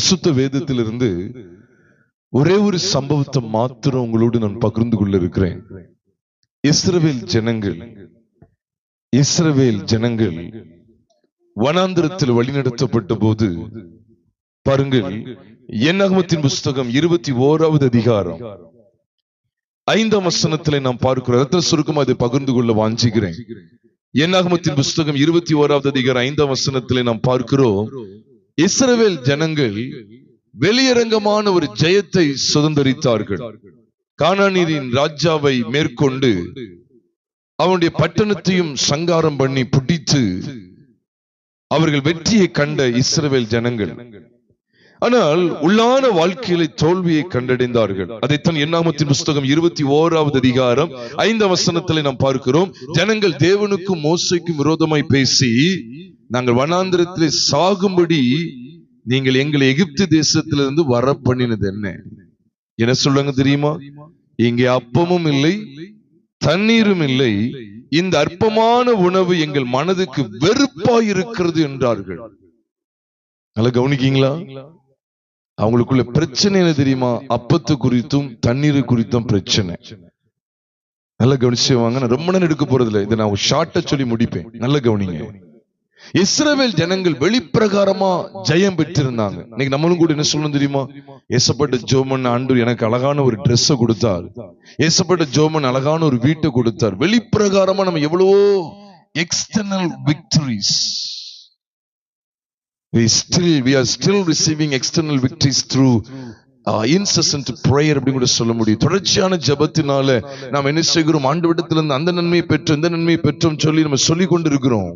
பரிசுத்த வேதத்திலிருந்து ஒரே ஒரு சம்பவத்தை மாத்திரம் உங்களோடு நான் பகிர்ந்து கொள்ள இருக்கிறேன். இஸ்ரவேல் ஜனங்கள் வனாந்திரத்தில் வழிநடத்தப்பட்ட போது பாருங்கள், என்னாகமத்தின் புஸ்தகம் 21வது அதிகாரம் 5ஆம் வசனத்திலே நாம் பார்க்கிறோம். சுருக்கமாக அதை பகிர்ந்து கொள்ள வாஞ்சிக்கிறேன். என்னாகமத்தின் புஸ்தகம் 21வது அதிகாரம் 5ஆம் வசனத்திலே நாம் பார்க்கிறோம், இஸ்ரவேல் ஜனங்கள் வெளியரங்கமான ஒரு ஜெயத்தை சுதந்தரித்தார்கள். கானானியரின் ராஜாவை மேற்கொண்டு அவனுடைய பட்டணத்தையும் சங்காரம் பண்ணி பிடித்து அவர்கள் வெற்றியை கண்ட இஸ்ரவேல் ஜனங்கள், ஆனால் உள்ளான வாழ்க்கையில தோல்வியை கண்டடைந்தார்கள். அதைத்தான் என்னாகமத்தின் புஸ்தகம் 21வது அதிகாரம் 5ஆம் வசனத்திலே நாம் பார்க்கிறோம். ஜனங்கள் தேவனுக்கும் மோசேக்கும் விரோதமாய் பேசி, நாங்கள் வனாந்திரத்திலே சாகும்படி நீங்கள் எங்களை எகிப்து தேசத்திலிருந்து வர பண்ணினது என்ன சொல்லுங்க தெரியுமா? இங்கே அப்பமும் இல்லை, தண்ணீரும் இல்லை, இந்த அற்பமான உணவு எங்கள் மனதுக்கு வெறுப்பாய் இருக்கிறது என்றார்கள். நல்லா கவனிக்கீங்களா? அவங்களுக்குள்ள பிரச்சனை என்ன தெரியுமா? அப்பத்து குறித்தும் தண்ணீர் குறித்தும் பிரச்சனை. நல்லா கவனிச்சுவாங்க. நான் ரொம்ப நேரம் எடுக்க போறது இல்லை, இதை நான் ஷார்ட்டா சொல்லி முடிப்பேன். நல்ல கவனிங்க. இஸ்ரவேல் ஜனங்கள் வெளிப்பிரகாரமா ஜெயம் பெற்றிருந்தாங்க. இன்னைக்கு நம்மளும் கூட என்ன சொல்லணும் தெரியுமா? ஏசப்பட்ட ஜோமன் ஆண்டவர் எனக்கு அழகான ஒரு ட்ரெஸ் கொடுத்தார், ஏசப்பட்ட ஜோமன் அழகான ஒரு வீட்டை கொடுத்தார். வெளிப்பிரகாரமா நம்ம எவ்வளவோ external victories, we are still receiving external victories through incessant prayer அப்படி கூட சொல்ல முடியும். தொடர்ச்சியான ஜெபத்தினால நாம் என்ன செய்கிறோம்? ஆண்டவரிடத்திலிருந்து அந்த நன்மையை பெற்றோம், இந்த நன்மையை பெற்றோம் சொல்லி நம்ம சொல்லிக் கொண்டிருக்கிறோம்.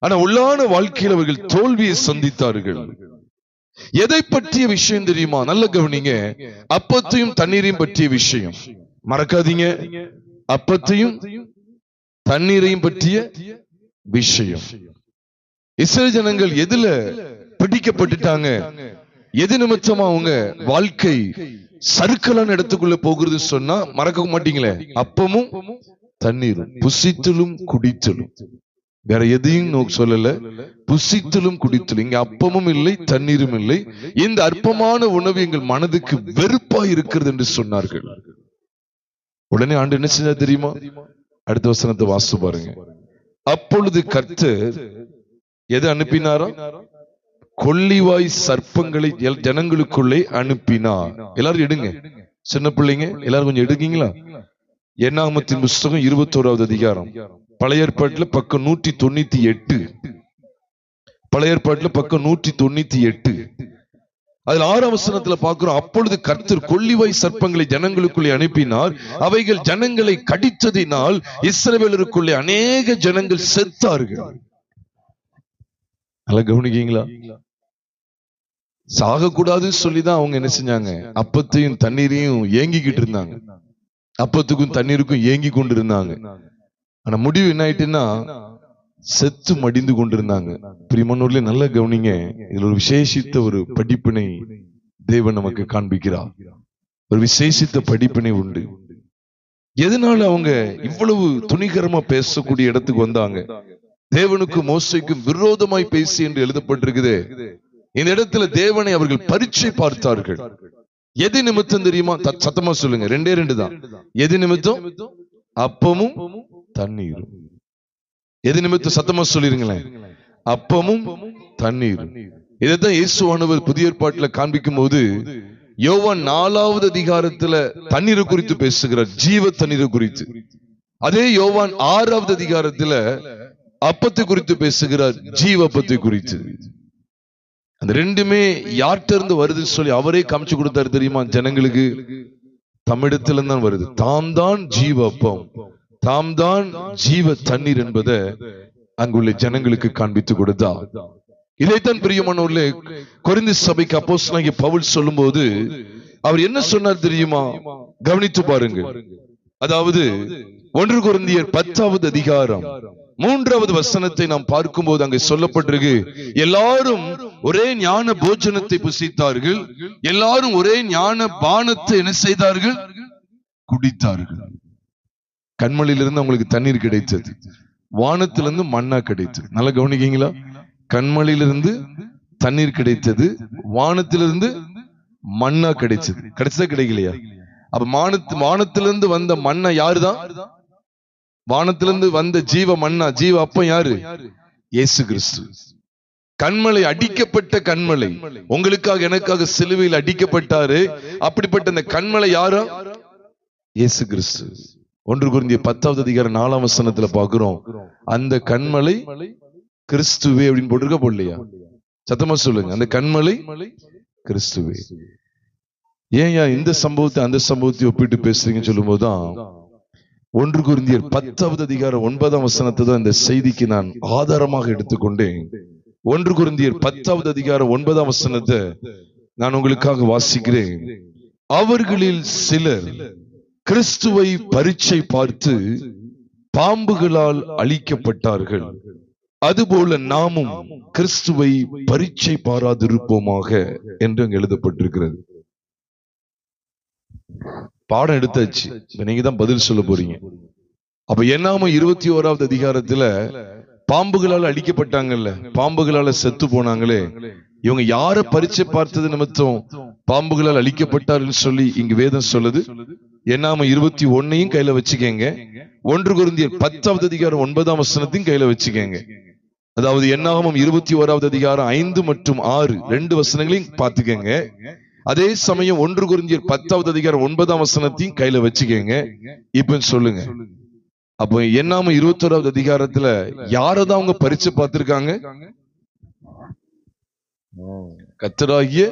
ஆனா உள்ளான வாழ்க்கையில் அவர்கள் தோல்வியை சந்தித்தார்கள். எதை பற்றிய விஷயம் தெரியுமா? நல்ல கவனிங்க. அப்பத்தையும் தண்ணீரையும் பற்றிய விஷயம் மறக்காதீங்க. அப்பத்தையும் தண்ணீரையும் பற்றிய விஷயம். இஸ்ரவேல் ஜனங்கள் எதுல பிடிக்கப்பட்டுட்டாங்க? எது நிமித்தமா அவங்க வாழ்க்கை சறுக்கலான இடத்துக்குள்ள போகிறது சொன்னா மறக்க மாட்டீங்களே? அப்பமும் தண்ணீரும், புசித்தலும் குடித்தலும். வேற எதையும் சொல்லல, புசித்தலும் குடித்தலும். இங்க அப்பமும் இல்லை, தண்ணீரும் இல்லை, இந்த அற்பமான உணவு எங்கள் மனதுக்கு வெறுப்பா இருக்கிறது என்று சொன்னார்கள். உடனே ஆண்டு என்ன செஞ்சா தெரியுமா? அடுத்த வசனத்தை வாசித்து பாருங்க. அப்பொழுது கர்த்தர் எது அனுப்பினாரா? கொள்ளிவாய் சர்ப்பங்களை ஜனங்களுக்குள்ளே அனுப்பினார். எல்லாரும் எடுங்க, சின்ன பிள்ளைங்க எல்லாரும் கொஞ்சம் எடுக்கீங்களா? என்னாகமத்தின் புஸ்தகம் 21வது அதிகாரம், பழைய ஏற்பாட்டுல பக்கம் 198, பழைய ஏற்பாட்டுல பக்கம் 198. அதுல 6ஆம் வசனத்துல பார்க்கிறோம், அப்பொழுது கர்த்தர் கொள்ளிவாய் சர்ப்பங்களை ஜனங்களுக்குள்ளே அனுப்பினார், அவைகள் ஜனங்களை கடித்ததினால் இஸ்ரவேலருக்குள்ளே அநேக ஜனங்கள் செத்தார்கள். நல்லா கவனிக்கீங்களா? சாகக்கூடாதுன்னு சொல்லிதான் அவங்க என்ன செஞ்சாங்க? அப்பத்தையும் தண்ணீரையும் ஏங்கிக்கிட்டு இருந்தாங்க, அப்பத்துக்கும் தண்ணீருக்கும் ஏங்கி கொண்டு இருந்தாங்க. ஆனா முடிவு என்ன ஆயிட்டுன்னா செத்து மடிந்து கொண்டிருந்தாங்க. பிரியமானவர்களே நல்ல கவனிங்க. இதுல ஒரு விசேஷித்த ஒரு படிப்பினை தேவன் நமக்கு காண்பிக்கிறார். ஒரு விசேஷித்த படிப்பினை உண்டு. எதனால அவங்க இவ்வளவு துணிகரமா பேசக்கூடிய இடத்துக்கு வந்தாங்க? தேவனுக்கும் மோசேக்கும் விரோதமாய் பேசி என்று எழுதப்பட்டிருக்குது. இந்த இடத்துல தேவனை அவர்கள் பரீட்சை பார்த்தார்கள். எது நிமித்தம் தெரியுமா? சத்தமா சொல்லுங்க. 2 தான். எது நிமித்தம்? அப்பமும் தண்ணீரும். எது நிமித்தம்? சத்தமா சொல்லிருங்களேன். அப்பமும் தண்ணீரும். இதைத்தான் இயேசுவானவர் புதிய ஏற்பாட்டுல காண்பிக்கும் போது யோவான் 4வது அதிகாரத்துல தண்ணீரை குறித்து பேசுகிறார், ஜீவ தண்ணீரை குறித்து. அதே யோவான் 6வது அதிகாரத்துல அப்பத்தை குறித்து பேசுகிறார், ஜீவப்பத்தை குறித்து. அந்த ரெண்டுமே யார்கிட்ட இருந்து வருதுன்னு சொல்லி அவரே காமிச்சு கொடுத்தாரு தெரியுமா ஜனங்களுக்கு? தமிழத்துல தான் வருது. தாம் தான் ஜீவ அப்பம், தாம் தான் ஜீவ தண்ணீர் என்பதை அங்குள்ள ஜனங்களுக்கு காண்பித்து கொடுத்தா. இதைத்தான் பிரியமானவர்களே கொரிந்து சபைக்கு அப்போஸ்தலனாகிய பவுல் சொல்லும் போது அவர் என்ன சொன்னார் தெரியுமா? கவனித்து பாருங்க. அதாவது 1 கொரிந்தியர் 10வது அதிகாரம் 3வது வசனத்தை நாம் பார்க்கும்போது அங்கே சொல்லப்பட்டிருக்கு, எல்லாரும் ஒரே ஞான போஜனத்தை புசித்தார்கள், எல்லாரும் ஒரே ஞான பானத்தை என்ன செய்தார்கள்? குடித்தார்கள். கண்மலையிலிருந்து அவங்களுக்கு தண்ணீர் கிடைத்தது, வானத்திலிருந்து மன்னா கிடைத்தது. நல்லா கவனிக்கீங்களா? கண்மலையிலிருந்து தண்ணீர் கிடைத்தது, வானத்திலிருந்து மன்னா கிடைச்சது. கிடைச்சதா கிடைக்கலையா? அப்ப வானத்திலிருந்து வந்த மன்னா யாருதான்? வானத்திலிருந்து வந்த ஜீவ மன்னா, ஜீவ அப்பம் யாரு? இயேசு கிறிஸ்து. கண்மலை, அடிக்கப்பட்ட கண்மலை, உங்களுக்காக எனக்காக சிலுவையில் அடிக்கப்பட்டாரு. அப்படிப்பட்ட அந்த கண்மலை யாரா? இயேசு கிறிஸ்து. 1 கொரிந்தியர் 10:4 பாக்குறோம், அந்த கண்மலை கிறிஸ்துவே அப்படின்னு போட்டிருக்க போடலையா? சத்தமா சொல்லுங்க, அந்த கண்மலை கிறிஸ்துவே. ஏன் இந்த சம்பவத்தை அந்த சம்பவத்தை ஒப்பிட்டு பேசுறீங்கன்னு சொல்லும் போதுதான் 1 கொரிந்தியர் 10:9 தான் இந்த செய்திக்கு நான் ஆதாரமாக எடுத்துக்கொண்டேன். 1 கொரிந்தியர் 10:9 நான் உங்களுக்காக வாசிக்கிறேன். அவர்களில் சிலர் கிறிஸ்துவை பரீட்சை பார்த்து பாம்புகளால் அழிக்கப்பட்டார்கள், அதுபோல நாமும் கிறிஸ்துவை பரீட்சை பாராதிருப்போமாக என்று அங்கு எழுதப்பட்டிருக்கிறது. பாடம் எடுத்தாச்சு, நீங்க தான் பதில் சொல்ல போறீங்க. அப்ப என்னாம 21வது அதிகாரத்துல பாம்புகளால் அழிக்கப்பட்டாங்கல்ல, பாம்புகளால செத்து போனாங்களே, இவங்க யார பரீட்சை பார்த்தது நிமித்தம் பாம்புகளால் அழிக்கப்பட்டார்னு சொல்லி இங்கு வேதம் சொல்லுது. என்னாம 21 கையில வச்சுக்கங்க, 1 கொரிந்தியர் 10:9 கையில வச்சுக்கங்க. அதாவது என்னாகமம் 21வது அதிகாரம் 5 மற்றும் 6 2 வசனங்களையும் பார்த்துக்கங்க. அதே சமயம் 1 கொரிந்தியர் 10:9 கையில வச்சுக்கங்க. இப்ப சொல்லுங்க, அப்ப என்னாம 21வது அதிகாரத்துல யாரதான் அவங்க பரீட்சை பார்த்திருக்காங்க? கர்த்தராகிய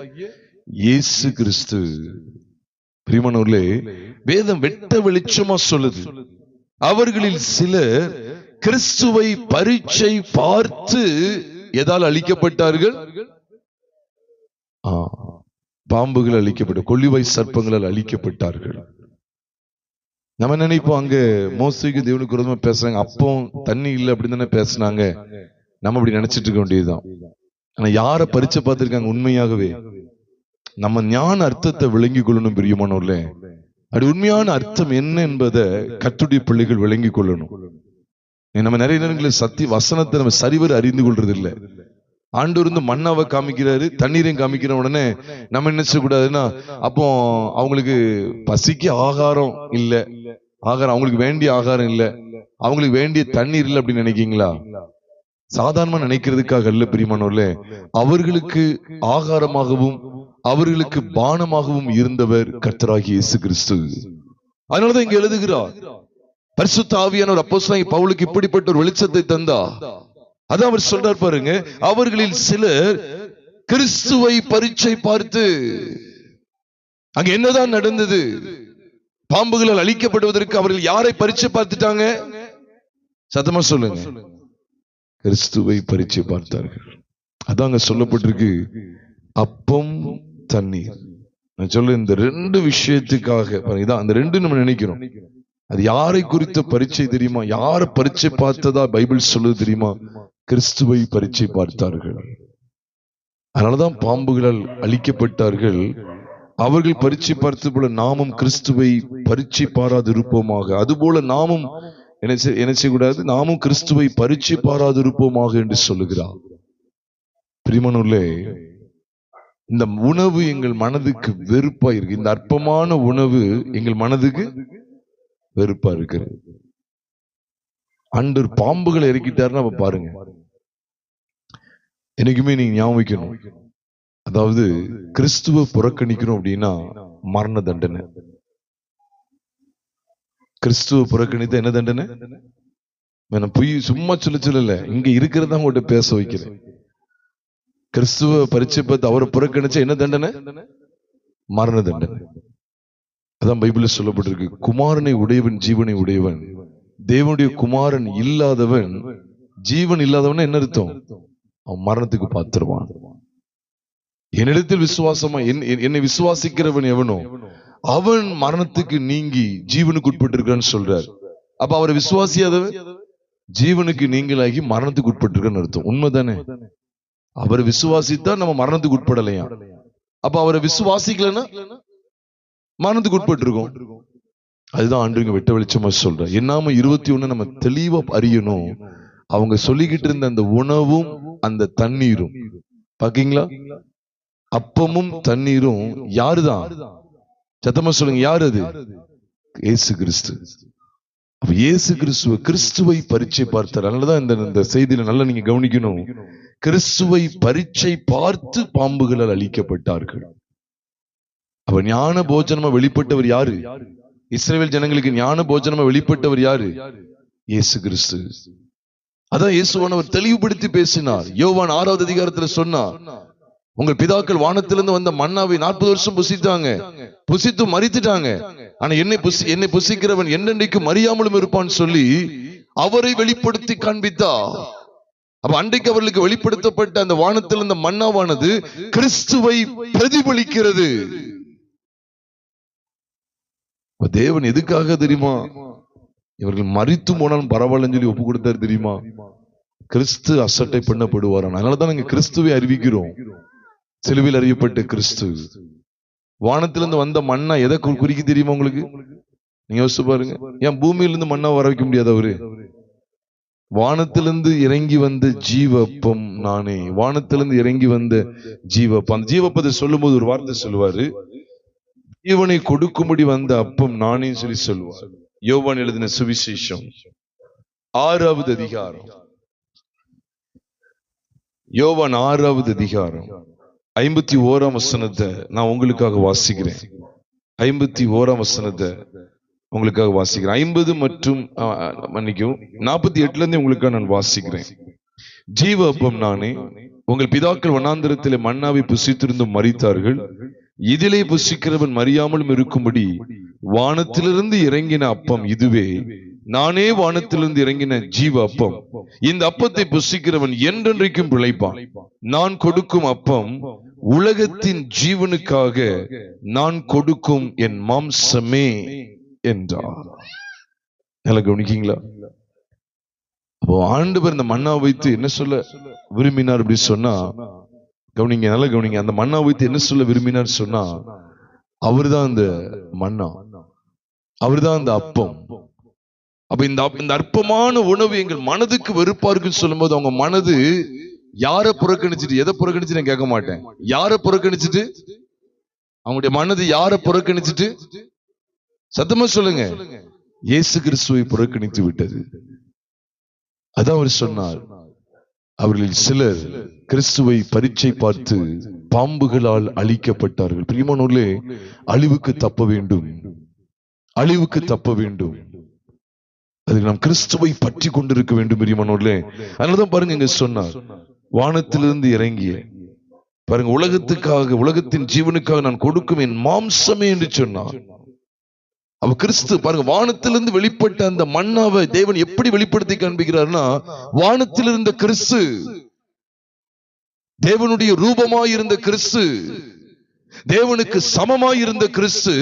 இயேசு கிறிஸ்து. பிரியமானவர்களே, வேதம் வெட்ட வெளிச்சமா சொல்லுது, அவர்களில் சிலர் கிறிஸ்துவை பரீட்சை பார்த்து எதால் அழிக்கப்பட்டார்கள்? பாம்புகள் அழிக்கப்பட்ட, கொள்ளிவை சர்ப்பங்களால் அழிக்கப்பட்டார்கள். நம்ம நினைப்போம் அங்க மோசேக்கு தேவனுக்கு விரோதமா பேசுறாங்க, அப்போ தண்ணி இல்லை அப்படின்னு தானே பேசினாங்க, நம்ம அப்படி நினைச்சிட்டு இருக்க வேண்டியதுதான். ஆனா யார பரீட்சை பார்த்திருக்காங்க? உண்மையாகவே நம்ம ஞான அர்த்தத்தை விளங்கி கொள்ளணும் பிரியமானவர்களே. அது உண்மையான அர்த்தம் என்ன என்பதை கர்த்தருடைய பிள்ளைகள் விளங்கி கொள்ளணும். நம்ம நிறைய நேரங்களில் சத்திய வசனத்தை நம்ம சரிவர அறிந்து கொள்றது இல்லை. ஆண்டவர் வந்து மண்ணாவை காமிக்கிறாரு, தண்ணீரையும் காமிக்கிற உடனே நம்ம என்ன செய்யக்கூடாதுன்னா, அப்போ அவங்களுக்கு பசிக்கு ஆகாரம் இல்ல, அவங்களுக்கு வேண்டிய ஆகாரம் இல்ல, அவங்களுக்கு வேண்டிய தண்ணீர் இல்லை அப்படின்னு நினைக்கீங்களா? சாதாரணமா நினைக்கிறதுக்காக அல்ல பிரியமானவர்களே, அவர்களுக்கு ஆகாரமாகவும் அவர்களுக்கு பானமாகவும் இருந்தவர் கர்த்தராகிய இயேசு கிறிஸ்து. அதனாலதான் இங்க எழுதுகிறார், பரிசுத்த ஆவியானவர் அப்போஸ்தலனாகிய பவுலுக்கு இப்படிப்பட்ட ஒரு வெளிச்சத்தை தந்தா. அதான் அவர் சொல்றார் பாருங்க, அவர்களில் சிலர் கிறிஸ்துவை பரீட்சை பார்த்து. அங்க என்னதான் நடந்தது? பாம்புகளால் அழிக்கப்படுவதற்கு அவர்கள் யாரை பரீட்சை பார்த்துட்டாங்க? சத்தமா சொல்லுங்க, கிறிஸ்துவை பரீட்சை பார்த்தார்கள். அதாங்க சொல்லப்பட்டிருக்கு, அப்பம் தண்ணீர். நான் சொல்ல இந்த 2 விஷயத்துக்காக இதான் அந்த 2 நம்ம நினைக்கிறோம். அது யாரை குறித்த பரீட்சை தெரியுமா? யார பரீட்சை பார்த்ததா பைபிள் சொல்லுது தெரியுமா? கிறிஸ்துவை பரீட்சை பார்த்தார்கள். அதனாலதான் பாம்புகளால் அழிக்கப்பட்டார்கள். அவர்கள் பரீட்சை பார்த்து போல நாமும் கிறிஸ்துவை பரீட்சை பாராதிருப்போமாக, அதுபோல நாமும் என்ன செய்யக்கூடாது? நாமும் கிறிஸ்துவை பரீட்சை பாராதிருப்போமாக என்று சொல்லுகிறார். பிரியமானவர்களே, இந்த உணவு எங்கள் மனதுக்கு வெறுப்பா இருக்கு. இந்த அற்பமான உணவு எங்கள் மனதுக்கு வெறுப்பா இருக்கு. ஆண்டவர் பாம்புகளை இறக்கிட்டாருன்னா பாருங்க, என்னைக்குமே நீங்க ஞாபகம் வைக்கணும், அதாவது கிறிஸ்துவ புறக்கணிக்கணும் அப்படின்னா மரண தண்டனை. கிறிஸ்துவ புறக்கணித்த என்ன தண்டனை? பொய் சும்மா சொல்லல, இங்க இருக்கிறதா உங்கள்கிட்ட பேச வைக்கிறேன். கிறிஸ்துவ பரீட்சை பார்த்து அவரை புறக்கணிச்ச என்ன தண்டனை? மரண தண்டனை. அதான் பைபிள்ல சொல்லப்பட்டிருக்கு, குமாரனை உடையவன் ஜீவனை உடையவன். தேவனுடைய குமாரன் இல்லாதவன், ஜீவன் இல்லாதவன் என்ன அர்த்தம்? அவன் மரணத்துக்கு பாத்திரவான். என்னிடத்தில் விசுவாசமா என்னை விசுவாசிக்கிறவன் எவனோ அவன் மரணத்துக்கு நீங்கி ஜீவனுக்கு உட்பட்டு இருக்கான்னு சொல்றார். அப்ப அவரை விசுவாசியாதவன் ஜீவனுக்கு நீங்களாகி மரணத்துக்கு உட்பட்டு இருக்கான்னு அர்த்தம். உண்மைதானே? அவரை விசுவாசித்தா நம்ம மரணத்துக்கு உட்படலையா? அப்ப அவரை விசுவாசிக்கலன்னா மரணத்துக்கு உட்பட்டு இருக்கோம். அதுதான் ஆண்டுங்க வெட்ட வெளிச்சமா சொல்றேன். என்னாம 21 நம்ம தெளிவா அறியணும். அவங்க சொல்லிக்கிட்டு இருந்த அந்த உணவும் அந்த தண்ணீரும் பாக்கீங்களா? அப்பமும் தண்ணீரும் யாருதான்? சத்தமா சொல்லுங்க, யாரு அது? இயேசு கிறிஸ்து. அப்ப இயேசு கிறிஸ்துவை பரீட்சை பார்த்தார். அதனாலதான் இந்த செய்தியில நல்லா நீங்க கவனிக்கணும். கிறிஸ்துவை பரீட்சை பார்த்து பாம்புகளால் அழிக்கப்பட்டார்கள். அப்ப ஞான போஜனமா வெளிப்பட்டவர் யாரு? இஸ்ரவேல் ஜனங்களுக்கு ஞான போஜனமா வெளிப்பட்டவர் யாரு? இயேசு கிறிஸ்து. அதான் இயேசுவானவர் தெளிவுபடுத்தி பேசினார். யோவான் 6வது அதிகாரத்துல சொன்னார், உங்கள் பிதாக்கள் வானத்திலிருந்து வந்த மன்னாவை 40 வருஷம் புசித்தாங்க, புசித்து மரித்துட்டாங்க. ஆனா என்னை புசிக்கிறவன் என்னென்னைக்கு மறியாமலும் இருப்பான்னு சொல்லி அவரை வெளிப்படுத்தி காண்பித்தா. அப்ப அன்றைக்கு அவர்களுக்கு வெளிப்படுத்தப்பட்ட அந்த வானத்தில் இந்த மன்னாவானது கிறிஸ்துவை பிரதிபலிக்கிறது. தேவன் எதுக்காக தெரியுமா? இவர்கள் மரித்து போனாலும் பரவாயில்லன்னு சொல்லி ஒப்பு கொடுத்தாரு தெரியுமா? கிறிஸ்து அசட்டை பண்ணப்படுவார். அதனாலதான் நாங்க கிறிஸ்துவை அறிவிக்கிறோம். சிலுவையில் அறியப்பட்ட கிறிஸ்து. வானத்திலிருந்து வந்த மன்னா எதை குறிக்க தெரியுமா உங்களுக்கு? நீங்க யோசிச்சு பாருங்க. ஏன் பூமியிலிருந்து மன்னா வர வைக்க முடியாது? அவரு வானத்திலிருந்து இறங்கி வந்த ஜீவப்பம் நானே. வானத்திலிருந்து இறங்கி வந்த ஜீவப்பம். அந்த ஜீவப்பத்தை சொல்லும் போது ஒரு வார்த்தை சொல்லுவாரு, ஜீவனை கொடுக்கும்படி வந்த அப்பம் நானே சொல்லி சொல்லுவார். யோவான் எழுதின சுவிசேஷம் 6வது அதிகாரம். யோவான் 6வது அதிகாரம் 51ஆம் வசனத்தை நான் உங்களுக்காக வாசிக்கிறேன். 51ஆம் வசனத்தை உங்களுக்காக வாசிக்கிறேன். 50 மற்றும் மன்னிக்கும் 48ல இருந்து உங்களுக்காக நான் வாசிக்கிறேன். ஜீவ அப்பம் நானே. உங்கள் பிதாக்கள் வனாந்திரத்திலே மன்னாவை புசித்திருந்தும் மரித்தார்கள். இதிலே புசிக்கிறவன் மறியாமலும் இருக்கும்படி வானத்திலிருந்து இறங்கின அப்பம் இதுவே. நானே வானத்திலிருந்து இறங்கின ஜீவ அப்பம். இந்த அப்பத்தை புசிக்கிறவன் என்றென்றைக்கும் பிழைப்பான். நான் கொடுக்கும் அப்பம் உலகத்தின் ஜீவனுக்காக நான் கொடுக்கும் என் மாம்சமே என்றார். நல்லா கவனிக்கீங்களா? அப்போ ஆண்டவர் இந்த மன்னா வைத்து என்ன சொல்ல விரும்பினார் அப்படி சொன்னா, கவனிங்க, நல்லா கவனிங்க. அந்த மன்னா வைத்து என்ன சொல்ல விரும்பினார் சொன்னா, அவர்தான் அந்த மன்னா, அவர்தான் அந்த அப்பம். அப்ப இந்த அற்பமான உணவு எங்கள் மனதுக்கு வெறுப்பா இருக்குன்னு சொல்லும் போது அவங்க மனது யாரை புறக்கணிச்சுட்டு, எதை புறக்கணிச்சு நான் கேட்க மாட்டேன், யாரை புறக்கணிச்சுட்டு, அவங்களுடைய மனது யாரை புறக்கணிச்சுட்டு, சத்தமா சொல்லுங்க, இயேசு கிறிஸ்துவை புறக்கணித்து விட்டது. அதான் அவர் சொன்னார், அவர்களில் சிலர் கிறிஸ்துவை பரீட்சை பார்த்து பாம்புகளால் அழிக்கப்பட்டார்கள். பிரியமானவர்களே, அழிவுக்கு தப்ப வேண்டும், அழிவுக்கு தப்ப வேண்டும். அதுக்கு நாம் கிறிஸ்துவை பற்றி கொண்டிருக்க வேண்டும். பிரியமானவர்களே, அதனாலதான் பாருங்க இங்க சொன்னார், வானத்திலிருந்து இறங்கிய பாருங்க உலகத்துக்காக, உலகத்தின் ஜீவனுக்காக நான் கொடுக்கும் என் மாம்சமே என்று சொன்னார். அவ கிறிஸ்து பாருங்க, வானத்திலிருந்து வெளிப்பட்ட அந்த மன்னாவை தேவன் எப்படி வெளிப்படுத்தி காண்பிக்கிறார்னா, வானத்திலிருந்த கிறிஸ்து, தேவனுடைய ரூபமாயிருந்த கிறிஸ்து, தேவனுக்கு சமமாயிருந்த கிறிஸ்து,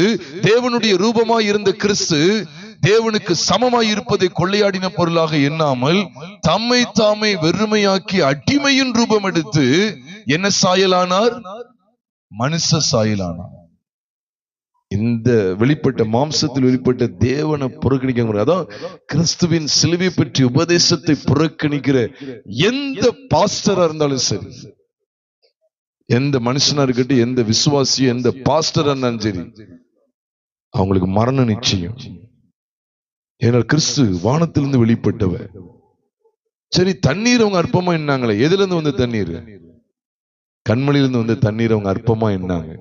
தேவனுடைய ரூபமாயிருந்த கிறிஸ்து தேவனுக்கு சமமாய் இருப்பதை கொள்ளையாடின பொருளாக எண்ணாமல் தம்மை தாமே வெறுமையாக்கி அடிமையின் ரூபம் எடுத்து என்ன சாயலானார்? மனுஷ சாயலானார். இந்த வெளிப்பட்ட மாம்சத்தில் வெளிப்பட்ட தேவனை புறக்கணிக்க முடியாது. அதான் கிறிஸ்துவின் சிலுவை பற்றி உபதேசத்தை புறக்கணிக்கிற எந்த பாஸ்டரா இருந்தாலும் சரி, எந்த மனுஷனா இருக்கட்டும், எந்த விசுவாசியும், எந்த பாஸ்டரா இருந்தாலும் சரி, அவங்களுக்கு மரண நிச்சயம். ஏன்னா கிறிஸ்து வானத்திலிருந்து வெளிப்பட்டவர். சரி, தண்ணீர் அவங்க அற்பமா என்னாங்களே. எதுல இருந்து வந்த தண்ணீர்? கண்மலையிலிருந்து வந்த தண்ணீர் அவங்க அற்பமா என்னாங்க.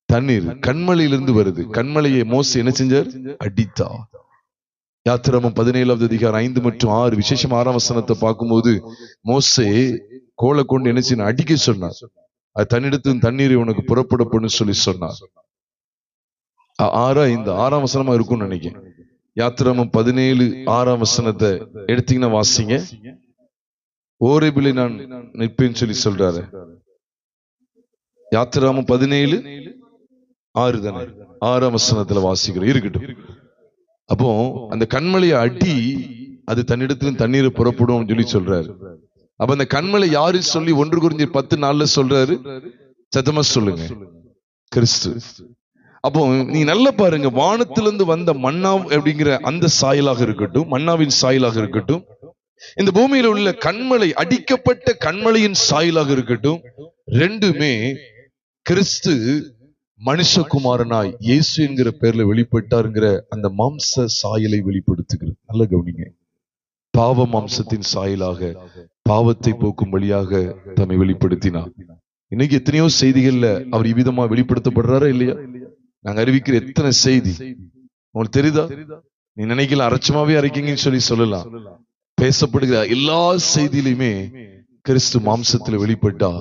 தண்ணீர் கண்மலையிலிருந்து வருது. கண்மலையை மோசே என்ன செஞ்சார்? அடித்தா. யாத்திராகமம் 17வது அதிகாரம் 5 மற்றும் 6 விசேஷம் 6ஆம் வசனத்தை பார்க்கும்போது மோசே கோலை கொண்டு என்ன செய்ய அடிக்க சொன்னார். அது தன்னிடத்து தண்ணீரை உனக்கு புறப்படப்படும் சொல்லி சொன்னார். 6ஆம் வசனமா இருக்கும்னு நினைக்கிறேன். யாத்திராகமம் 17:6ஆம் வசனத்தை எடுத்தீங்கன்னா வாசிங்க. ஓரேபிலே நான் நிற்பேன்னு சொல்லி சொல்றாரு. யாத்திராகமம் 17:6 தானே, 6ஆம் வசனத்துல வாசிக்கிறோம். இருக்கட்டும். அப்போ அந்த கண்மலையை அடி, அது தன்னிடத்திலும் தண்ணீரை புறப்படும் சொல்லி சொல்றாரு. அப்ப அந்த கண்மலை யாரு சொல்லி 1 Corinthians 10:4 சொல்றாரு? சத்தமா சொல்லுங்க, கிறிஸ்து. அப்போ நீங்க நல்லா பாருங்க, வானத்திலிருந்து வந்த மன்னா அப்படிங்கிற அந்த சாயலாக இருக்கட்டும், மன்னாவின் சாயலாக இருக்கட்டும், இந்த பூமியில உள்ள கண்மலை, அடிக்கப்பட்ட கண்மலையின் சாயலாக இருக்கட்டும், ரெண்டுமே கிறிஸ்து மனுஷகுமாரனாய் இயேசு என்கிற பேர்ல வெளிப்பட்டாருங்கிற அந்த மாம்ச சாயலை வெளிப்படுத்துகிறது. நல்ல கவனிங்க. பாவ மாம்சத்தின் சாயலாக பாவத்தை போக்கும் வழியாக தம்மை வெளிப்படுத்தினார். இன்னைக்கு எத்தனையோ செய்திகள்ல அவர் இவ்விதமா வெளிப்படுத்தப்படுறாரா இல்லையா? நாங்க அறிவிக்கிற எத்தனை செய்தி உங்களுக்கு தெரியுதா? நீ நினைக்கல அரைச்சமாவே அரைக்கீங்கன்னு சொல்லலாம். பேசப்படுகிற எல்லா செய்தியிலுமே கிறிஸ்து மாம்சத்துல வெளிப்பட்டா,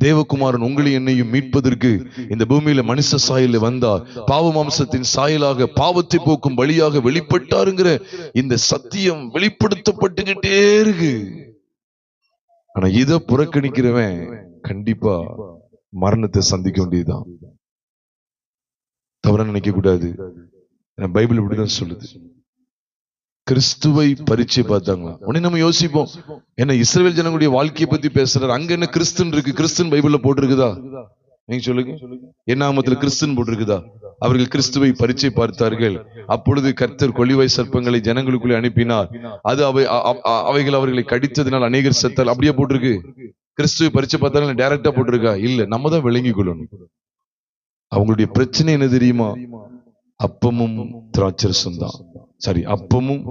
தேவகுமாரன் உங்களை என்னையும் மீட்பதற்கு இந்த பூமியில மனுஷ சாயல வந்தா, பாவ மாம்சத்தின் சாயலாக பாவத்தை போக்கும் வழியாக வெளிப்பட்டாருங்கிற இந்த சத்தியம் வெளிப்படுத்தப்பட்டுக்கிட்டே இருக்கு. ஆனா இத புறக்கணிக்கிறவன் கண்டிப்பா மரணத்தை சந்திக்க வேண்டியதுதான். தவற நினைக்க கூடாது. பைபிள் இப்படிதான் சொல்லுது. கிறிஸ்துவை பரீட்சை பார்த்தாங்களா? உடனே நம்ம யோசிப்போம், என்ன இஸ்ரவேல் ஜனங்களுடைய வாழ்க்கையை பத்தி பேசுறாரு, அங்க என்ன கிறிஸ்துன்னு இருக்கு? கிறிஸ்துன்னு பைபிள்ல போட்டிருக்குதா? நீங்க சொல்லுங்க. என்னாமத்துல கிறிஸ்துன்னு போட்டிருக்குதா? அவர்கள் கிறிஸ்துவை பரீட்சை பார்த்தார்கள். அப்பொழுது கர்த்தர் கொள்ளிவாய் சர்ப்பங்களை ஜனங்களுக்குள்ளே அனுப்பினார். அது அவைகள் அவர்களை கடித்ததினால் அநேகர் செத்தால். அப்படியே போட்டிருக்கு. கிறிஸ்துவை பரீட்சை பார்த்தாலும் டைரக்டா போட்டிருக்கா? இல்ல. நம்ம தான் விளங்கி கொள்ளணும். அவங்களுடைய பிரச்சனை என்ன தெரியுமா? அப்பமும் திராட்சரசம் தான். சரி, அப்பமும்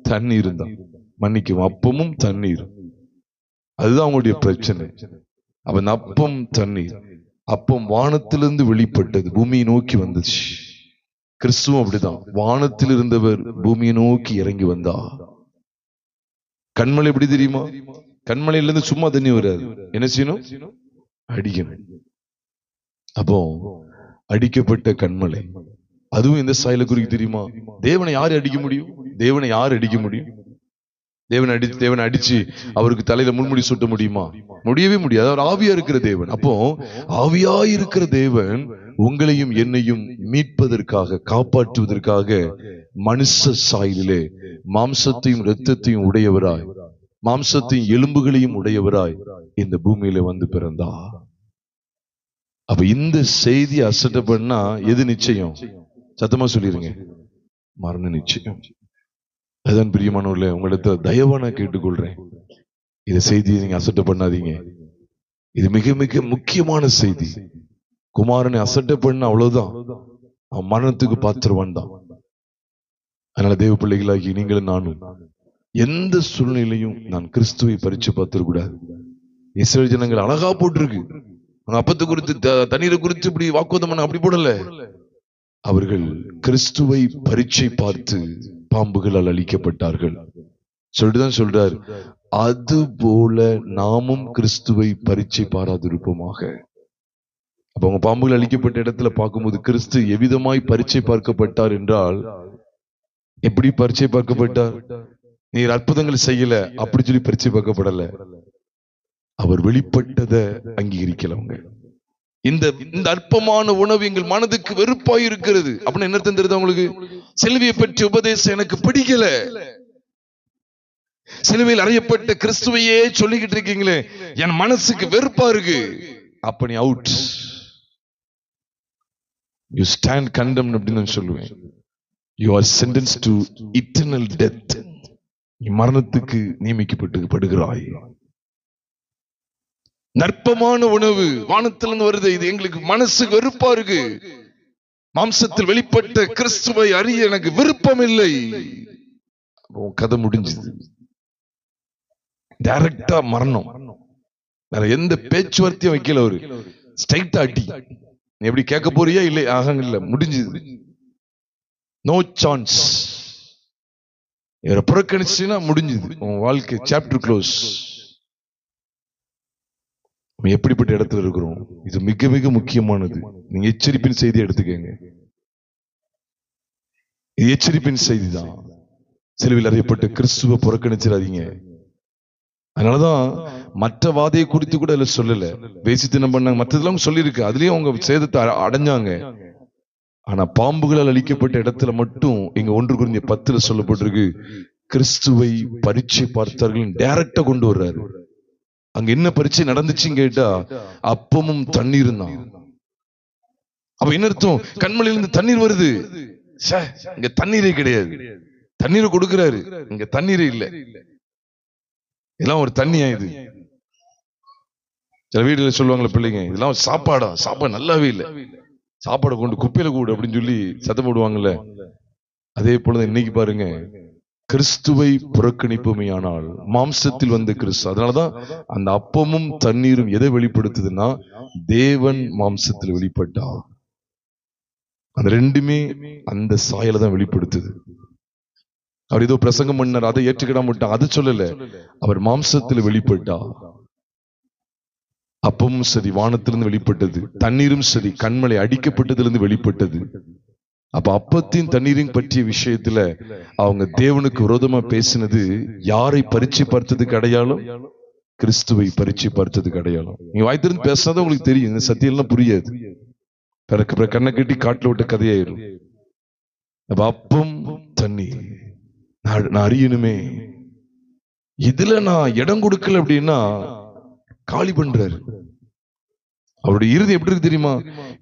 தண்ணீர் தான். மன்னிக்கும், அப்பமும் தண்ணீர், அதுதான் அவங்களுடைய பிரச்சனை. அவன் அப்பம் தண்ணீர், அப்பம் வானத்திலிருந்து வெளிப்பட்டது, பூமியை நோக்கி வந்துச்சு. கிறிஸ்துவும் அப்படிதான். வானத்தில் இருந்தவர் பூமியை நோக்கி இறங்கி வந்தா. கண்மலை எப்படி தெரியுமா? கண்மலையில இருந்து சும்மா தண்ணி வராது. என்ன செய்யணும்? அடிக்கணும். அப்போ அடிக்கப்பட்ட கண்மலை, அதுவும் இந்த சாயல குறிக்கு தெரியுமா? தேவனை யாரு அடிக்க முடியும்? தேவனை யாரு அடிக்க முடியும்? தேவனை அடிச்சு அவருக்கு தலையில முள்முடி சுட்ட முடியுமா? முடியவே முடியாது. அவர் ஆவியா இருக்கிற தேவன். அப்போ ஆவியா இருக்கிற தேவன் உங்களையும் என்னையும் மீட்பதற்காக, காப்பாற்றுவதற்காக மனுஷ சாயலிலே மாம்சத்தையும் இரத்தத்தையும் உடையவராய், மாம்சத்தையும் எலும்புகளையும் உடையவராய் இந்த பூமியில வந்து பிறந்தா. அப்ப இந்த செய்தி அசட்ட பண்ணா எது நிச்சயம்? சத்தமா சொல்லிருங்க, மரண நிச்சயம். அதான் பிரியமானவர்களே, உங்களிடத்துல தயவா நான் கேட்டுக்கொள்றேன், இந்த செய்தியை நீங்க அசட்ட பண்ணாதீங்க. இது மிக மிக முக்கியமான செய்தி. குமாரனை அசட்ட பண்ண அவ்வளவுதான், அவன் மரணத்துக்கு பாத்திரவான் தான். அதனால தேவ பிள்ளைகளாகி நீங்களும் நானும் எந்த சூழ்நிலையும் நான் கிறிஸ்துவை பரீட்சை பார்த்துட கூடாது. இஸ்ரவேல் ஜனங்கள் அழகா போட்டிருக்கு. அப்பத்தை குறித்து தண்ணீரை குறித்து இப்படி வாக்குவாதம் பண்ண அப்படி போடல. அவர்கள் கிறிஸ்துவை பரீட்சை பார்த்து பாம்புகளால் அழிக்கப்பட்டார்கள் சொல்லிட்டுதான் சொல்றார். அது போல நாமும் கிறிஸ்துவை பரீட்சை பாராதிருப்போமாக. அப்ப அவங்க பாம்புகள் அழிக்கப்பட்ட இடத்துல பார்க்கும்போது கிறிஸ்து எவ்விதமாய் பரீட்சை பார்க்கப்பட்டார் என்றால், எப்படி பரீட்சை பார்க்கப்பட்டார்? நீர் அற்புதங்கள் செய்யல அப்படி சொல்லி பரீட்சை பார்க்கப்படல. அவர் வெளிப்பட்டதை அங்கீகரிக்கலவங்க. இந்த அற்பமான உணவு எங்கள் மனதுக்கு வெறுப்பாய் இருக்கிறது அப்படின்னு என்ன தெரியுது உங்களுக்கு? சிலுவையை பற்றி உபதேசம் எனக்கு பிடிக்கல. சிலுவையில் அறையப்பட்ட கிறிஸ்துவையே சொல்லிக்கிட்டு இருக்கீங்களே, என் மனசுக்கு வெறுப்பா இருக்கு. அப்ப நீ அவுட், யூ ஸ்டாண்ட் கண்டெம்ட் அப்படின்னு நான் சொல்லுவேன். You are sentenced to eternal death. நீ மரணத்துக்கு நியமிக்கப்படுகிறாய். நற்பமான உணவு வானத்திலிருந்து வருது, இது எங்களுக்கு மனசுக்கு வெறுப்பா இருக்கு. மாம்சத்தில் வெளிப்பட்ட கிறிஸ்துவை அறிய எனக்கு விருப்பம் இல்லை. கதை முடிஞ்சது. டைரக்டா மரணம், வேற எந்த பேச்சுவார்த்தையும் வைக்கல. அவரு ஸ்ட்ரைட்டா அடி. நீ எப்படி கேட்க போறியா? இல்லை, ஆக இல்ல, முடிஞ்சது. No chance. புறக்கணிச்சுன்னா முடிஞ்சது உன் வாழ்க்கை, சாப்டர் க்ளோஸ். எப்படிப்பட்ட இடத்துல இருக்கிறோம்? இது மிக மிக முக்கியமானது. நீங்க எச்சரிப்பின் செய்தி எடுத்துக்கங்க. இது எச்சரிப்பின் செய்தி தான். சிலுவையில் அறியப்பட்ட கிறிஸ்துவ புறக்கணிச்சிடாதீங்க. அதனாலதான் மற்ற வாதையை குறித்து கூட அதுல சொல்லல. வேசித்தனம் பண்ணாங்க, மற்றதெல்லாம் சொல்லியிருக்கு, அதுலயும் அவங்க சேதத்தை அடைஞ்சாங்க. ஆனா பாம்புகளால் அழிக்கப்பட்ட இடத்துல மட்டும் இங்க 1 Corinthians 10 சொல்லப்பட்டிருக்கு, கிறிஸ்துவை பரீட்சை பார்த்தார்கள். டைரக்டா கொண்டு வர்றாரு. அங்க என்ன பரீட்சை நடந்துச்சுன்னு கேட்டா அப்பமும் தண்ணீரும் தான். அப்ப என்ன அர்த்தம்? கண்மலையிலிருந்து தண்ணீர் வருது. இங்க தண்ணீரே கிடையாது. தண்ணீரை கொடுக்கிறாரு, இங்க தண்ணீரே இல்லை. இதெல்லாம் ஒரு தண்ணியா இது? சில வீடுல சொல்லுவாங்களே பிள்ளைங்க, இதெல்லாம் சாப்பாடு நல்லாவே இல்லை, சாப்பாடை கொண்டு குப்பையில கூடு அப்படின்னு சொல்லி சத்தம் போடுவாங்கல்ல. அதே போல இன்னைக்கு பாருங்க, கிறிஸ்துவை புறக்கணிப்போமேயானால் மாம்சத்தில் வந்த கிறிஸ்து. அதனாலதான் அந்த அப்பமும் தண்ணீரும் எதை வெளிப்படுத்துதுன்னா, தேவன் மாம்சத்தில் வெளிப்பட்டா. அந்த ரெண்டுமே அந்த சாயலை தான் வெளிப்படுத்துது. அவர் ஏதோ பிரசங்கம் பண்ணார், அதை ஏற்றுக்கிட மாட்டான், அது சொல்லல. அவர் மாம்சத்தில் வெளிப்பட்டா. அப்பமும் சரி வானத்திலிருந்து வெளிப்பட்டது, தண்ணீரும் சரி கண்மலை அடிக்கப்பட்டதிலிருந்து வெளிப்பட்டது. அப்ப அப்பத்தின் தண்ணீரின் பற்றிய விஷயத்துல அவங்க தேவனுக்கு விரோதமா பேசினது யாரை பரீட்சை பார்த்ததுக்கு அடையாளம்? கிறிஸ்துவை பரீட்சை பார்த்ததுக்கு அடையாளம். நீங்க வாய்த்திருந்து பேசினாதான் உங்களுக்கு தெரியும், இந்த சத்தியம் எல்லாம் புரியாது. பிறகு கண்ணை கட்டி காட்டுல விட்ட கதையாயிரும். அப்ப அப்பம் தண்ணி நான் அறியணுமே, இதுல நான் இடம் கொடுக்கல அப்படின்னா காலி பண்றாரு. அவருடைய இறுதி எப்படி இருக்கு தெரியுமா?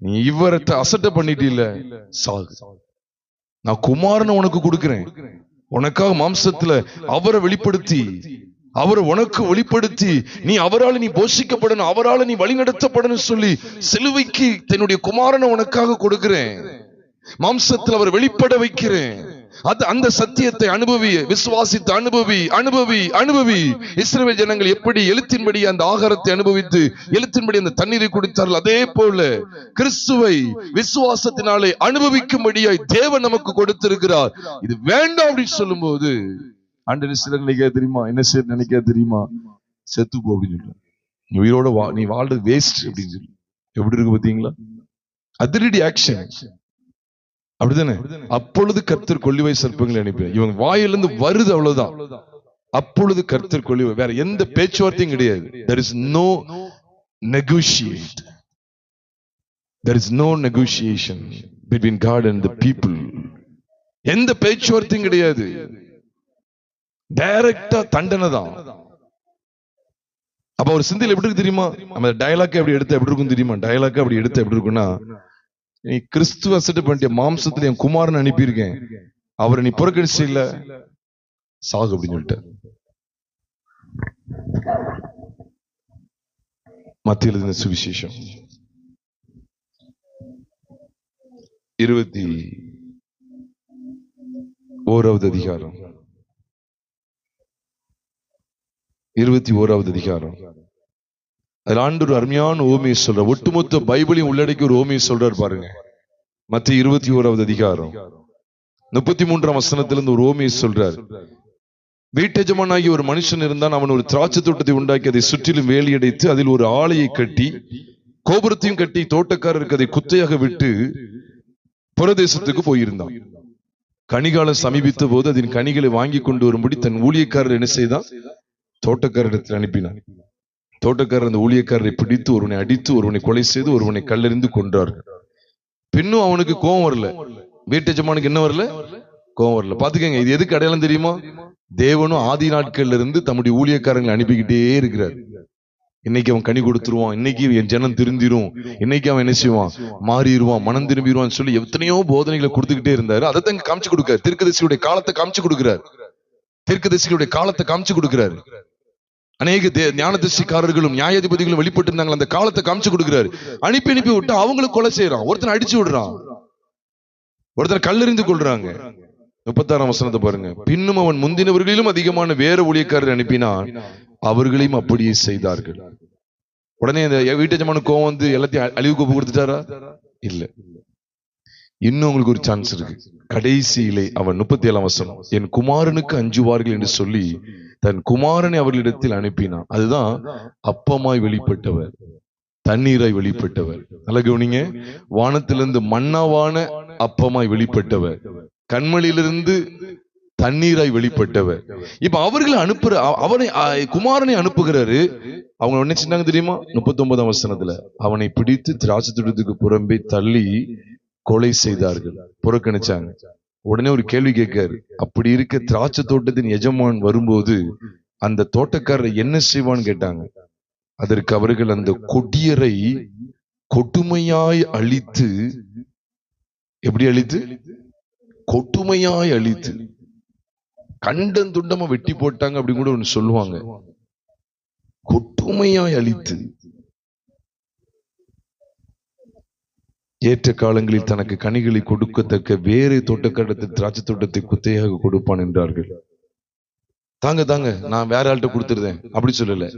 நீ இவரை அசட்டை பண்ணிட்டு இல்ல, சாகு. நான் குமாரனை உனக்கு கொடுக்கிறேன், உனக்காக மாம்சத்துல அவரை வெளிப்படுத்தி, அவரை உனக்கு வெளிப்படுத்தி, நீ அவரால் நீ போஷிக்கப்படணும், அவரால் நீ வழி நடத்தப்படணும் சொல்லி சிலுவைக்கு தன்னுடைய குமாரனை உனக்காக கொடுக்கிறேன், மாம்சத்தில் அவர் வெளிப்பட வைக்கிறேன். அந்த சத்தியத்தை அனுபவி, விசுவாசித்து அனுபவி. இஸ்ரவேல் ஜனங்கள் எப்படி எழுத்தின்படி அந்த ஆகாரத்தை அனுபவித்து எழுத்தின்படி அந்த தண்ணீரை குடித்தார்கள், அதே போல கிறிஸ்துவை விசுவாசத்தினாலே அனுபவிக்கும்படியாய் தேவன் நமக்கு கொடுத்திருக்கிறார். இது வேண்டாம் அப்படின்னு சொல்லும் போது ஆண்டவர் சிலர் நினைக்க தெரியுமா, என்ன செய்ய நினைக்க தெரியுமா? செத்துப்போ அப்படின்னு சொல்ல, நீ உயிரோட நீ வாழ்றது வேஸ்ட் அப்படின்னு சொல்லி. எப்படி இருக்கு பாத்தீங்களா? அதிரடி ஆக்ஷன், அப்படிதானே? அப்பொழுது கர்த்தர் கொள்ளிவை சர்ப்பங்களை அனுப்பினார். இவங்க வாயிலிருந்து வருது, அவ்வளவுதான். அப்பொழுது கர்த்தர் கொள்ளிவை, வேற எந்த பேச்சுவார்த்தையும் கிடையாது. There is no negotiate. There is no negotiation between God and the people. எந்த பேச்சுவார்த்தையும் கிடையாது. டைரக்டா தண்டனை தான். அப்ப ஒரு சிந்தையில் எப்படி இருக்கு தெரியுமா? நம்ம டயலாக் எப்படி எடுத்து எப்படி இருக்கும் தெரியுமா? டயலாக் அப்படி எடுத்து எப்படி இருக்குன்னா, நீ கிறிஸ்துவ அசட்டு பண்ணிய மாம்சத்துல என் குமாரன் அனுப்பியிருக்கேன், அவரை நீ புறக்கணிச்சு இல்ல, சாகு அப்படின்னு சொல்லிட்டு. மத்திய எழுதின சுவிசேஷம் 21வது அதிகாரம் 21வது அதிகாரம். அதுல ஆண்டவர் அருமையான ஓமையை சொல்ற, ஒட்டுமொத்த பைபிளையும் உள்ளடக்கி ஒரு ஓமையை சொல்றாரு பாருங்க. மத்திய 21வது அதிகாரம் 33ஆம் வசனத்திலிருந்து ஒரு ஓமையை சொல்றார். வீட்டெஜமானாகி ஒரு மனுஷன் இருந்தான். அவன் ஒரு திராட்சை தோட்டத்தை உண்டாக்கி அதை சுற்றிலும் வேலியடைத்து அதில் ஒரு ஆலையை கட்டி கோபுரத்தையும் கட்டி தோட்டக்காரருக்கு அதை குத்தையாக விட்டு புறதேசத்துக்கு போயிருந்தான். கனிகாலம் சமீபித்த போது அதன் கனிகளை வாங்கி கொண்டு வரும்படி தன் ஊழியக்காரர் என்ன செய்தான்? தோட்டக்காரரிடத்தில் அனுப்பினான். தோட்டக்காரர் அந்த ஊழியக்காரரை பிடித்து ஒருவனை அடித்து ஒருவனை கொலை செய்து ஒருவனை கல்லெறிந்து கொன்றார்கள். பின்னும் அவனுக்கு கோபம் வரல. வீட்டெஜமானுக்கு என்ன வரல? கோபம் வரல. பாத்துக்கங்க, இது எதுக்கு அடையாளம் தெரியுமா? தேவனும் ஆதி நாட்கள்ல இருந்து தம்முடைய ஊழியக்காரங்களை அனுப்பிக்கிட்டே இருக்கிறார். இன்னைக்கு அவன் கனி கொடுத்துருவான், இன்னைக்கு என் ஜனம் திருந்திரும், இன்னைக்கு அவன் என்ன செய்வான்? மாறிடுவான், மனம் திரும்பிடுவான்னு சொல்லி எத்தனையோ போதனைகளை கொடுத்துக்கிட்டே இருந்தாரு. அதைத்தான் காமிச்சு கொடுக்கிறார். தீர்க்கதரிசியுடைய காலத்தை காமிச்சு கொடுக்கிறார். தீர்க்கதரிசியுடைய காலத்தை காமிச்சு கொடுக்கிறாரு. அநேக ஞானதரிசிக்காரர்களும் நியாயாதிபதிகளும் வெளிப்பட்டு இருந்தாங்க, அந்த காலத்தை காமிச்சு கொடுக்கிறாரு. அனுப்பி விட்டு அவங்களுக்கு கொலை செய்யறான், ஒருத்தனை அடிச்சு விடுறான், ஒருத்தனை கல்லெறிந்து கொள்றாங்க. 36ஆம் வசனத்தை பாருங்க. பின்னும் அவன் முந்தினவர்களிலும் அதிகமான வேற ஊழியக்காரர் அனுப்பினான், அவர்களையும் அப்படியே செய்தார்கள். உடனே இந்த வீட்டெஜமானுக்கு கோவம் வந்து எல்லாத்தையும் அழிவுக்கு கொடுத்துட்டாரா? இல்ல. இன்னும் உங்களுக்கு ஒரு சான்ஸ் இருக்கு. கடைசியிலே அவன் 37ஆம் வசனம், என் குமாரனுக்கு அஞ்சுவார்கள் என்று சொல்லி தன் குமாரனை அவர்களிடத்தில் அனுப்பினான். அதுதான் அப்பமாய் வெளிப்பட்டவர், தண்ணீராய் வெளிப்பட்டவர். நல்ல கவனிங்க, வானத்திலிருந்து மன்னாவான அப்பமாய் வெளிப்பட்டவர், கண்மலையிலிருந்து தண்ணீராய் வெளிப்பட்டவர். இப்ப அவர்களை அனுப்புற, அவனை குமாரனை அனுப்புகிறாரு. அவங்க என்ன செஞ்சாங்க தெரியுமா? 39ஆம் வசனத்துல, அவனை பிடித்து திராட்சை தோட்டத்துக்கு புறம்பே தள்ளி கொலை செய்தார்கள், புறக்கணிச்சாங்க. உடனே ஒரு கேள்வி கேட்காரு. அப்படி இருக்க திராட்சை தோட்டத்தின் எஜமான் வரும்போது அந்த தோட்டக்காரரை என்ன செய்வான்னு கேட்டாங்க. அதற்கு அவர்கள் அந்த கொடியரை கொடுமையாய் அழித்து, எப்படி அழித்து? கொடுமையாய் அழித்து கண்டன் துண்டமா வெட்டி போட்டாங்க அப்படின்னு கூட ஒண்ணு சொல்லுவாங்க. கொடுமையாய் அழித்து ஏற்ற காலங்களில் தனக்கு கனிகளை கொடுக்கத்தக்க வேறு தோட்டக்காரத்தில் திராட்சை தோட்டத்தை குத்தையாக கொடுப்பான் என்றார்கள். தாங்க தாங்க, நான் வேற ஆள்கிட்ட கொடுத்துருந்தேன் அப்படி சொல்லல.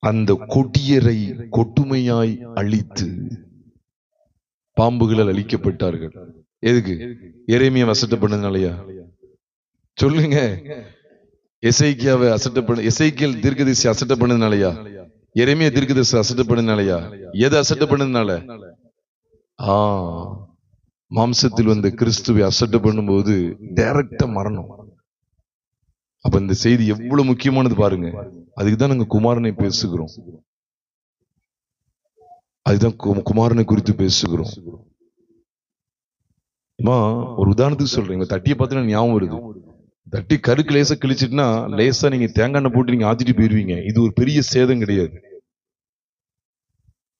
அந்த கொடியரை கொடுமையாய் அழித்து பாம்புகளால் அழிக்கப்பட்டார்கள். எதுக்கு? எரேமியா அசட்டை பண்ணதுனாலயா? சொல்லுங்க. எசேக்கியாவை அசட்டை பண்ண, எசேக்கியேல் தீர்க்கதரிசி அசட்டை பண்ணதுனாலயா? எரேமியா தீர்க்கதரிசி அசட்டை பண்ணதுனாலயா? எதை அசட்டை பண்ணதுனால? மாம்சத்தில் வந்த கிறிஸ்துவை அசட்டை பண்ணும்போது டைரக்டா மரணம். அப்ப இந்த செய்தி எவ்வளவு முக்கியமானது பாருங்க. அதுக்குதான் நாங்க குமாரனை பேசுகிறோம். அதுதான் குமாரனை குறித்து பேசுகிறோம். ஒரு உதாரணத்துக்கு சொல்றேன். தட்டியை பார்த்தீங்கன்னா ஞாபகம் வருது. தட்டி கருக்கு லேசா கிழிச்சிட்டுனா லேசா நீங்க தேங்காய் எண்ணெய் போட்டு நீங்க ஆத்திட்டு போயிருவீங்க. இது ஒரு பெரிய சேதம் கிடையாது.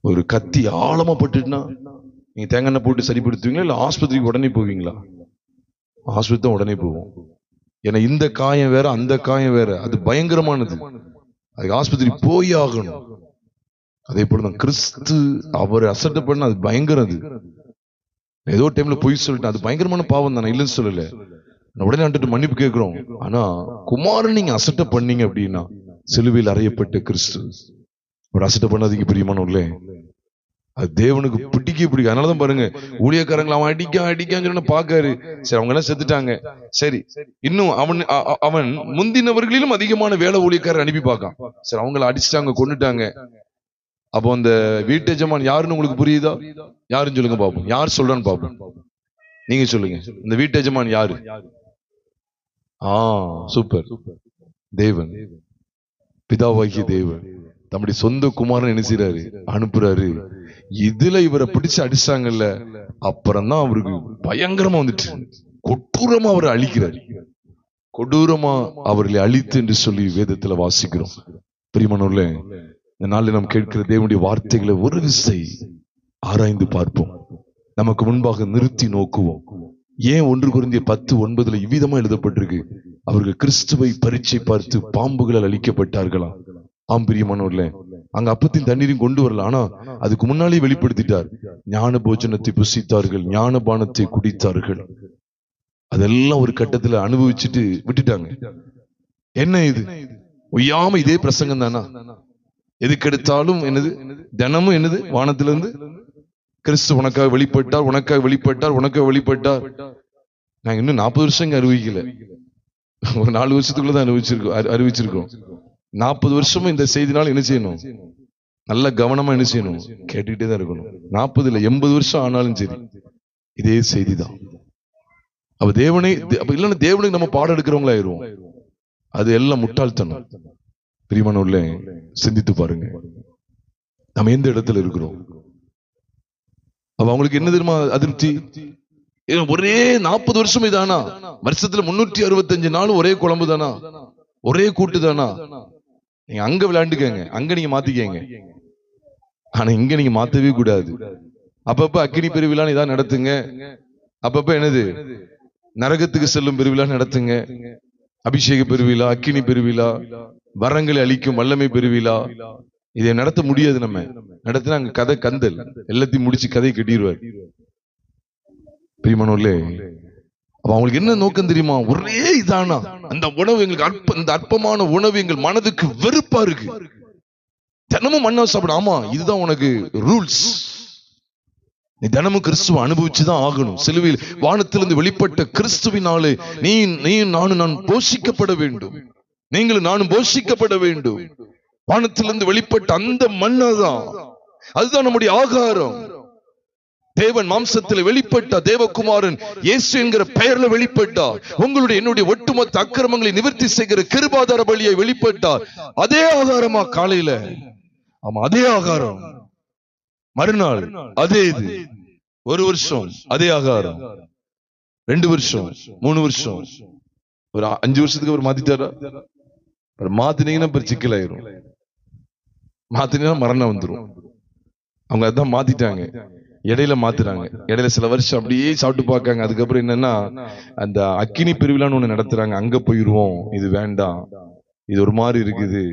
ஒரு கத்தி ஆழமா பட்டுட்டுனா நீங்க தேங்காய் எண்ணெய் போட்டு சரிப்படுத்துவீங்களா இல்ல ஆஸ்பத்திரிக்கு உடனே போவீங்களா? ஆஸ்பத்திரி தான் உடனே போவோம். ஏன்னா இந்த காயம் வேற அந்த காயம் வேற, அது பயங்கரமானது. அதுக்கு ஆஸ்பத்திரி போய் ஆகணும். அதே போலதான் கிறிஸ்து அவர் அசட்டை பண்ண அது பயங்கரம். அது ஏதோ டைம்ல போய் சொல்லிட்டேன், அது பயங்கரமான பாவம் தானே, இல்லைன்னு சொல்லல. உடனே வந்துட்டு மன்னிப்பு கேட்கிறோம். ஆனா குமாரன் நீங்க அசட்டை பண்ணீங்க அப்படின்னா சிலுவையில் அறையப்பட்ட கிறிஸ்து ஒரு அசட்டை பண்ணாதீங்க பிரியமானவர்களே. அது தேவனுக்கு பிடிக்க. அதனாலதான் பாருங்க, ஊழியக்காரங்களை அவன் அடிக்கான்னு பாக்காரு. சரி, அவங்க எல்லாம் செத்துட்டாங்க. சரி, இன்னும் அவன் முந்தினவர்களிலும் அதிகமான வேலை ஊழியக்காரர் அனுப்பி பார்க்கான். சரி, அவங்களை அடிச்சுட்டாங்க, கொண்டுட்டாங்க. அப்போ அந்த வீட்டு எஜமான் யாருன்னு உங்களுக்கு புரியுதா? யாருன்னு சொல்லுங்க பாப்போம். யார் சொல்றான்னு பாப்போம். நீங்க சொல்லுங்க, இந்த வீட்டு எஜமான் யாரு? சூப்பர். தேவன், பிதாவாகிய தேவன் தம்முடைய சொந்த குமாரன் என்ன செய்யறாரு? அனுப்புறாரு. இதுல இவரை பிடிச்சு அடிச்சாங்கல்ல, அப்புறம் தான் அவருக்கு பயங்கரமா வந்துட்டு கொடூரமா அவரை அழிக்கிறாரு. கொடூரமா அவர்களை அழித்து என்று சொல்லி வேதத்துல வாசிக்கிறோம். பிரியமானவர்களே, இந்த நாளில் நாம் கேட்கிற தேவனுடைய வார்த்தைகளை ஒரு விசை ஆராய்ந்து பார்ப்போம். நமக்கு முன்பாக நிறுத்தி நோக்குவோம். ஏன் 1 கொரிந்தியர் 10:9 இவ்விதமா எழுதப்பட்டிருக்கு? அவர்கள் கிறிஸ்துவை பரீட்சை பார்த்து பாம்புகளால் அழிக்கப்பட்டார்களா? ஆம் பிரியமானவர்களே, அங்க அப்பத்தின் தண்ணீரையும் கொண்டு வரல. ஆனா அதுக்கு முன்னாலே வெளிப்படுத்திட்டார். ஞான போஜனத்தை புசித்தார்கள், ஞான பானத்தை குடித்தார்கள். அதெல்லாம் ஒரு கட்டத்துல அனுபவிச்சுட்டு விட்டுட்டாங்க. என்ன இது? ஒய்யாம இதே பிரசங்கம் தானா? எதுக்கெடுத்தாலும் என்னது? தினமும் என்னது? வானத்திலிருந்து கிறிஸ்து உனக்காக வெளிப்பட்டார், உனக்காக வெளிப்பட்டார், உனக்காக வெளிப்பட்டார். நாங்க இன்னும் 40 வருஷம் இங்க அறிவிக்கல. ஒரு 4 வருஷத்துக்குள்ளதான் அறிவிச்சிருக்கோம். 40 வருஷமும் இந்த செய்தினால என்ன செய்யணும்? நல்ல கவனமா என்ன செய்யணும்? கேட்டுக்கிட்டே தான் இருக்கணும். 40 இல்ல 80 வருஷம் ஆனாலும் சரி இதே செய்திதான். அப்ப தேவனை இல்லைன்னா தேவனுக்கு நம்ம பாடம் எடுக்கிறவங்களா ஆயிடுவோம். அது எல்லாம் முட்டாள்தனம். பிரியமானவர்களே, சிந்தித்து பாருங்க, நம்ம எந்த இடத்துல இருக்கிறோம்? அப்ப அவங்களுக்கு என்ன தெரியுமா அதிருப்தி? ஒரே 40 வருஷம் இதானா? வருஷத்துல 365 நாள் ஒரே குழம்பு தானா? ஒரே கூட்டு தானா? நீங்க அங்க விளையாண்டுக்கங்க, அங்க நீங்க மாத்திக்கங்க. ஆனா இங்க நீங்க மாத்தவே கூடாது. அப்பப்ப அக்கினி பெருவிழா இதான் நடத்துங்க. அப்பப்ப என்னது? நரகத்துக்கு செல்லும் பெருவிழா நடத்துங்க. அபிஷேக பெருவிழா, அக்கினி பெருவிழா, வரங்களை அளிக்கும் வல்லமை பெருவிழா. இதை நடத்த முடியாது. நம்ம நடத்தினா அங்க கதை கந்தல், எல்லாத்தையும் முடிச்சு கதையை கட்டிடுவார். பிரியமானவர்களே, அப்ப அவங்களுக்கு என்ன நோக்கம் தெரியுமா? ஒரே இதானா அந்த உணவு எங்களுக்கு இந்த அற்பமான உணவு எங்கள் மனதுக்கு வெறுப்பா இருக்கு. தினமும் மண்ணா சாப்பிட. ஆமா, இதுதான் உனக்கு ரூல்ஸ். நீ தினமும் கிறிஸ்துவ அனுபவிச்சுதான் ஆகணும். சிலுவையில் வானத்திலிருந்து வெளிப்பட்ட கிறிஸ்துவினாலே நீயும் நானும் நான் போஷிக்கப்பட வேண்டும். நீங்களும் நானும் போஷிக்கப்பட வேண்டும். வானத்திலிருந்து வெளிப்பட்ட அந்த மண்ணாதான், அதுதான் நம்முடைய ஆகாரம். தேவன் மாம்சத்தில் வெளிப்பட்ட தேவகுமாரன் இயேசு என்கிற பெயர்ல வெளிப்பட்டார். உங்களுடைய என்னுடைய ஒட்டுமொத்த அக்கிரமங்களை நிவர்த்தி செய்கிற கிருபாதார பலியை வெளிப்பட்டார். அதே ஆகாரமா காலையில? ஆமா, அதே ஆகாரம். மறுநாள் அதே இது. 1 வருஷம் அதே ஆகாரம். 2 வருஷம், 3 வருஷம், ஒரு 5 வருஷத்துக்கு அவர் மாத்திட்டாரா? மாத்தினீங்கன்னா சிக்கலாயிரும். மாத்தினீங்கன்னா மரணம் வந்துடும். அவங்க அதான் மாத்திட்டாங்க. இடையில மாத்துறாங்க. இடையில சில வருஷம் அப்படியே சாப்பிட்டு பார்க்காங்க. அதுக்கப்புறம் என்னன்னா, அந்த அக்கினி பெருவிழான்னு ஒண்ணு நடத்துறாங்க. அங்க போயிருவோம், இது வேண்டாம், இது ஒரு மாதிரி இருக்குது,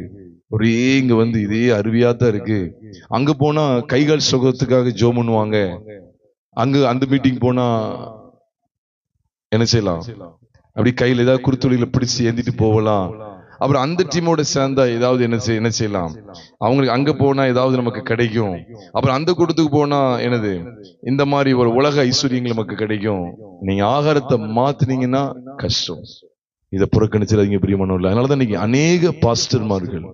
ஒரே இங்க வந்து இதே அருவியாத்தான் இருக்கு. அங்க போனா கைகால் சுகத்துக்காக ஜோம் பண்ணுவாங்க. அங்க அந்த மீட்டிங் போனா என்ன செய்யலாம், அப்படி கையில ஏதாவது குருத்தொழில பிடிச்சு ஏந்திட்டு போகலாம். அப்புறம் அந்த டீமோட சேர்ந்தா ஏதாவது என்ன செய்யலாம், அவங்களுக்கு அங்க போனா ஏதாவது நமக்கு கிடைக்கும். அப்புறம் அந்த கூட்டத்துக்கு போனா என்னது, இந்த மாதிரி ஒரு உலக ஐஸ்வர்யங்கள் நமக்கு கிடைக்கும். நீங்க ஆகாரத்தை மாத்தினீங்கன்னா கஷ்டம். இதை புறக்கணிச்சிடாதீங்க பிரியமானவர்களே. அதனாலதான் இன்னைக்கு அநேக பாஸ்டர்மார்கள்,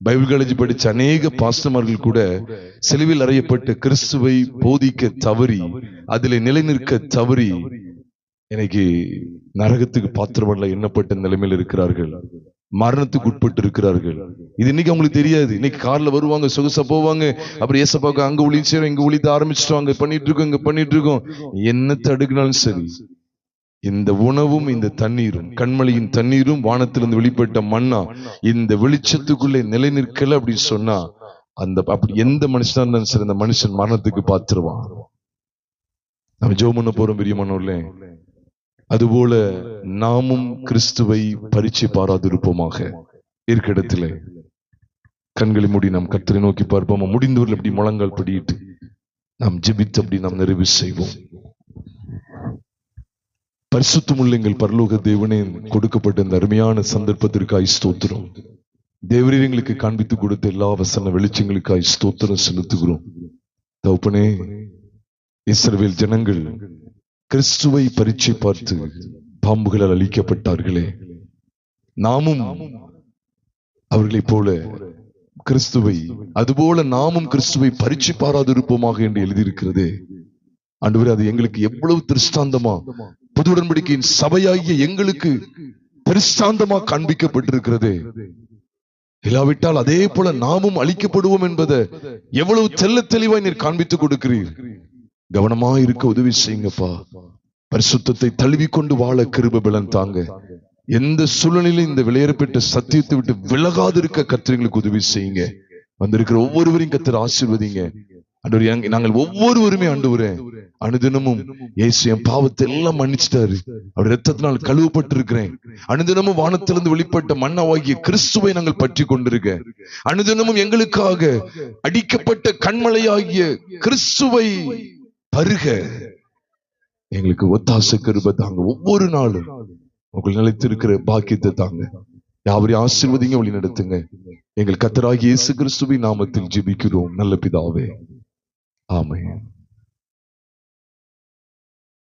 பைபிள் காலேஜ் படிச்ச அநேக பாஸ்டர்மார்கள் கூட சிலுவையில் அறையப்பட்டு கிறிஸ்துவை போதிக்க தவறி, அதிலே நிலைநிற்க தவறி இன்னைக்கு நரகத்துக்கு பாத்திரமல்ல எண்ணப்பட்ட நிலைமையில் இருக்கிறார்கள். மரணத்துக்கு உட்பட்டு இருக்கிறார்கள். இது இன்னைக்கு அவங்களுக்கு தெரியாது. இன்னைக்கு கார்ல வருவாங்க, சொகுசா போவாங்க, அப்புறம் ஏசப்பாக்கு அங்க ஊழியம் செய்யறோம், இங்க ஊழியத்தை ஆரம்பிச்சுட்டாங்க, பண்ணிட்டு இருக்கோம், இங்க பண்ணிட்டு இருக்கோம். என்ன தடுக்கினாலும் சரி, இந்த உணவும் இந்த தண்ணீரும், கண்மலையின் தண்ணீரும் வானத்திலிருந்து வெளிப்பட்ட மண்ணா இந்த வெளிச்சத்துக்குள்ளே நிலை நிற்கல அப்படின்னு சொன்னா, அந்த அப்படி எந்த மனுஷனா இருந்தாலும் சரி, அந்த மனுஷன் மரணத்துக்கு பாத்துருவான். நம்ம ஜெபம் பண்ண போறோம் பிரியமானவர்களே. அதுபோல நாமும் கிறிஸ்துவை பரீட்சை பாராதிருப்போமாக. இருக்க இடத்திலே கண்களை மூடி நாம் கர்த்தரை நோக்கி பார்ப்போம். முடிந்தவர்கள் அப்படி முழங்கால் படியிட்டு நாம் ஜெபித்து அப்படி நாம் நிறைவு செய்வோம். பரிசுத்தமுள்ள எங்கள் பரலோக தேவனே, கொடுக்கப்பட்ட இந்த அருமையான சந்தர்ப்பத்திற்காய் ஸ்தோத்திரம். தேவரீர் எங்களுக்கு காண்பித்து கொடுத்த எல்லா வசன வெளிச்சங்களுக்காய் ஸ்தோத்திரம் செலுத்துகிறோம். தகப்பனே, இஸ்ரவேல் ஜனங்கள் கிறிஸ்துவை பரீட்சை பார்த்து பாம்புகளால் அழிக்கப்பட்டார்களே, நாமும் அவர்களைப் போல கிறிஸ்துவை, அதுபோல நாமும் கிறிஸ்துவை பரீட்சை பாராதிருப்போமாக என்று எழுதியிருக்கிறது. ஆண்டவரே, அது எங்களுக்கு எவ்வளவு திருஷ்டாந்தமா, புது உடன்படிக்கையின் சபையாகிய எங்களுக்கு திருஷ்டாந்தமா காண்பிக்கப்பட்டிருக்கிறது. இல்லாவிட்டால் அதே போல நாமும் அழிக்கப்படுவோம் என்பதை எவ்வளவு தெள்ள தெளிவாய் நீர் காண்பித்துக் கொடுக்கிறீர். கவனமா இருக்க உதவி செய்யுங்கப்பா. பரிசுத்தத்தை தழுவிக்கொண்டு வாழ கிருபை பலன் தாங்க. எந்த சூழ்நிலையிலும் இந்த வெளியேறப்பட்ட சத்தியத்தை விட்டு விலகாது இருக்க கர்த்தருக்கு உதவி செய்யுங்க. வந்திருக்கிற ஒவ்வொருவரையும் கர்த்தர் ஆசீர்வதிங்க. ஆண்டவரே, நாங்கள் ஒவ்வொருவருமே ஆண்டவரே அனுதினமும் இயேசு என் பாவத்தை எல்லாம் மன்னிச்சிட்டாரு, அவர் இரத்தத்தினால் கழுவப்பட்டு இருக்கிறேன், அனுதினமும் வானத்திலிருந்து வெளிப்பட்ட மன்னாவாகிய கிறிஸ்துவை நாங்கள் பற்றி கொண்டிருக்க, அனுதினமும் எங்களுக்காக அடிக்கப்பட்ட கண்மலையாகிய கிறிஸ்துவை பருக எங்களுக்கு ஒத்தாசை கிருபை தாங்க. ஒவ்வொரு நாளும் உங்கள் நிலைத்திருக்கிற பாக்கியத்தை தாங்க. யாவரையும் ஆசீர்வதிங்க, வழி நடத்துங்க. எங்கள் கர்த்தராகிய இயேசு கிறிஸ்துவின் நாமத்தில் ஜெபிக்கிறோம் நல்ல பிதாவே, ஆமென்.